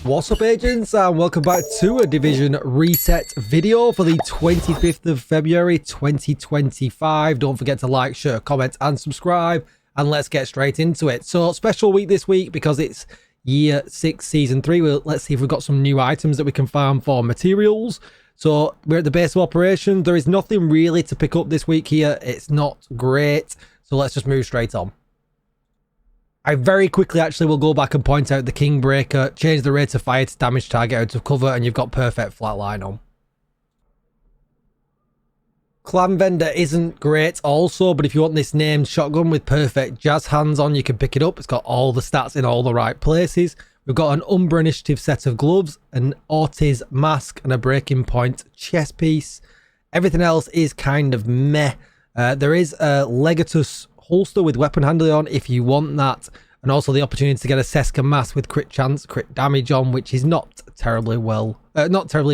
What's up, agents, and welcome back to a division reset video for the 25th of February 2025. Don't forget to like, share, comment and subscribe, and let's get straight into it. So special week this week because it's year 6 season 3. Let's see if we've got some new items that we can farm for materials. So we're at the base of operation. There is nothing really to pick up this week here. It's not great, so let's just move straight on. I very quickly actually will go back and point out the King Breaker, change the rate of fire to damage target out of cover, and you've got perfect flatline on. Clan Vendor isn't great also, but if you want this named shotgun with perfect jazz hands on, you can pick it up. It's got all the stats in all the right places. We've got an Umbra Initiative set of gloves, an Ortiz mask, and a Breaking Point chest piece. Everything else is kind of meh. There is a Legatus holster with weapon handling on if you want that, and also the opportunity to get a Seska mask with crit chance, crit damage on, which is not terribly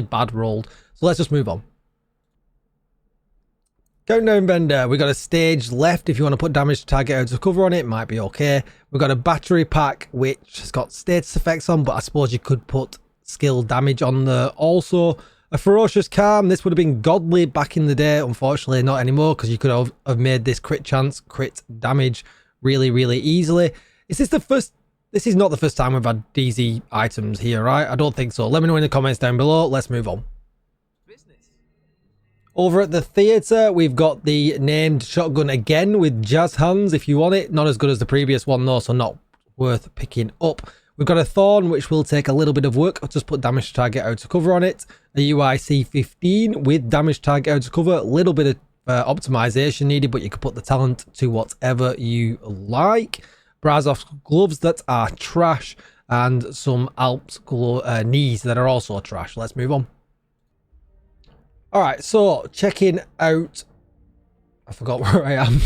bad rolled. So let's just move on. Countdown Vendor, we've got a stage left. If you want to put damage to target out of cover on it, might be okay. We've got a battery pack which has got status effects on, but I suppose you could put skill damage on there also. A Ferocious Calm, this would have been godly back in the day. Unfortunately not anymore, because you could have made this crit chance, crit damage really easily. Is this the first? This is not the first time we've had DZ items here, right? I don't think so. Let me know in the comments down below. Let's move on. Over at the theatre, we've got the named shotgun again with jazz hands if you want it. Not as good as the previous one though, so not worth picking up. We've got a Thorn, which will take a little bit of work. I'll just put damage to target out of cover on it. A UIC 15 with damage target out of cover. A little bit of optimization needed, but you can put the talent to whatever you like. Brazos gloves that are trash, and some Alps knees that are also trash. Let's move on. All right, so checking out. I forgot where I am.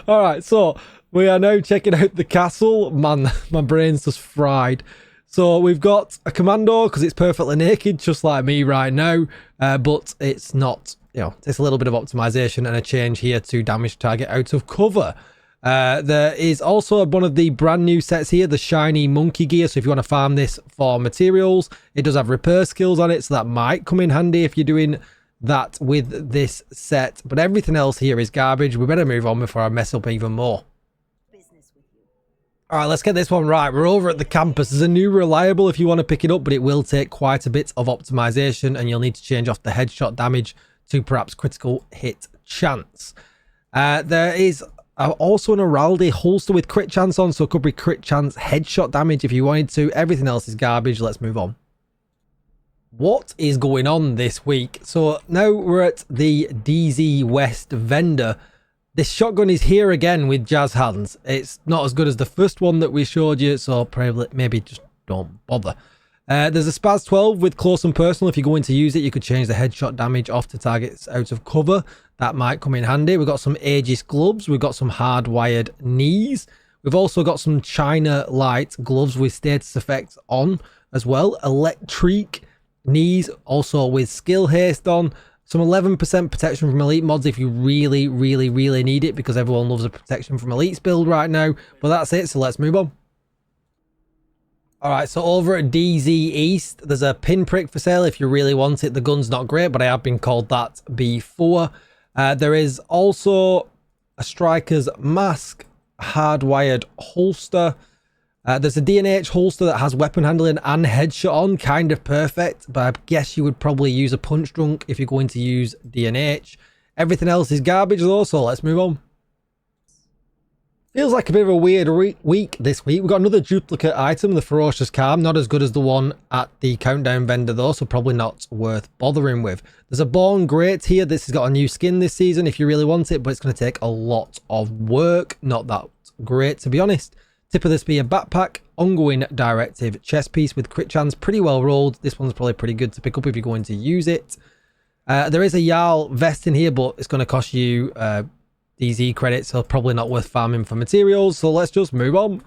All right, so we are now checking out the castle. Man, my brain's just fried. So we've got a commando because it's perfectly naked, just like me right now. But it's not, you know, it's a little bit of optimization and a change here to damage target out of cover. There is also one of the brand new sets here, the shiny monkey gear. So if you want to farm this for materials, it does have repair skills on it. So that might come in handy if you're doing that with this set. But everything else here is garbage. We better move on before I mess up even more. All right, let's get this one right. We're over at the campus. There's a new reliable if you want to pick it up, but it will take quite a bit of optimization, and you'll need to change off the headshot damage to perhaps critical hit chance. There is also an Araldi holster with crit chance on, so it could be crit chance headshot damage if you wanted to. Everything else is garbage. Let's move on. What is going on this week? So now we're at the DZ West vendor. This shotgun is here again with jazz hands. It's not as good as the first one that we showed you, so probably maybe just don't bother. There's a Spaz 12 with close and personal. If you're going to use it, you could change the headshot damage off to targets out of cover. That might come in handy. We've got some Aegis gloves. We've got some hardwired knees. We've also got some China light gloves with status effects on as well. Electric knees also with skill haste on. Some 11% protection from elite mods if you really need it, because everyone loves a protection from elites build right now. But that's it, so let's move on. Alright, so over at DZ East, there's a pinprick for sale if you really want it. The gun's not great, but I have been called that before. There is also a striker's mask, hardwired holster. There's a D&H holster that has weapon handling and headshot on, kind of perfect, but I guess you would probably use a punch drunk if you're going to use D&H. Everything else is garbage though, so let's move on. Feels like a bit of a weird week this week. We've got another duplicate item, the Ferocious Calm. Not as good as the one at the Countdown vendor though, so probably not worth bothering with. There's a Born Great here. This has got a new skin this season if you really want it, but it's going to take a lot of work. Not that great, to be honest. Tip of this be a backpack, ongoing directive chest piece with crit chance, pretty well rolled. This one's probably pretty good to pick up if you're going to use it. There is a Jarl vest in here, but it's going to cost you DZ credits, so probably not worth farming for materials. So let's just move on.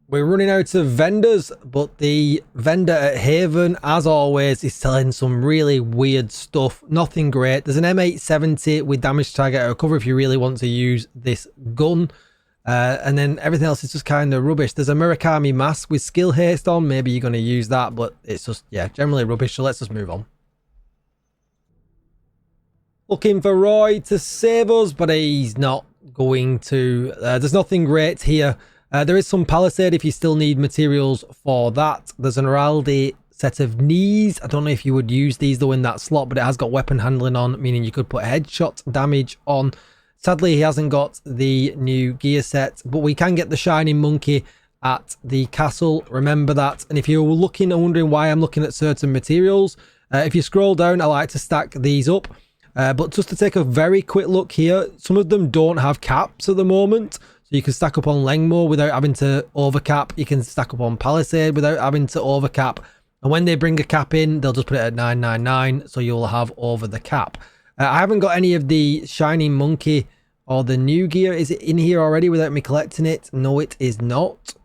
We're running out of vendors, but the vendor at Haven, as always, is selling some really weird stuff. Nothing great. There's an M870 with damage target out of cover if you really want to use this gun. And then everything else is just kind of rubbish. There's a Murakami mask with skill haste on. Maybe you're going to use that, but it's just, yeah, generally rubbish. So let's just move on. Looking for Roy to save us, but he's not going to. There's nothing great here. There is some Palisade if you still need materials for that. There's an Araldi set of knees. I don't know if you would use these though in that slot, but it has got weapon handling on, meaning you could put headshot damage on. Sadly, he hasn't got the new gear set, but we can get the Shining Monkey at the castle. Remember that. And if you're looking and wondering why I'm looking at certain materials, if you scroll down, I like to stack these up. But just to take a very quick look here, some of them don't have caps at the moment. So you can stack up on Langmore without having to overcap. You can stack up on Palisade without having to overcap. And when they bring a cap in, they'll just put it at 999. So you'll have over the cap. I haven't got any of the Shining Monkey or the new gear. Is it in here already without me collecting it? No, it is not.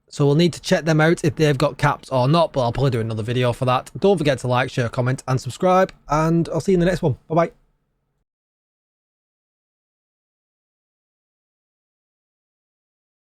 So we'll need to check them out if they've got caps or not. But I'll probably do another video for that. Don't forget to like, share, comment and subscribe. And I'll see you in the next one. Bye-bye.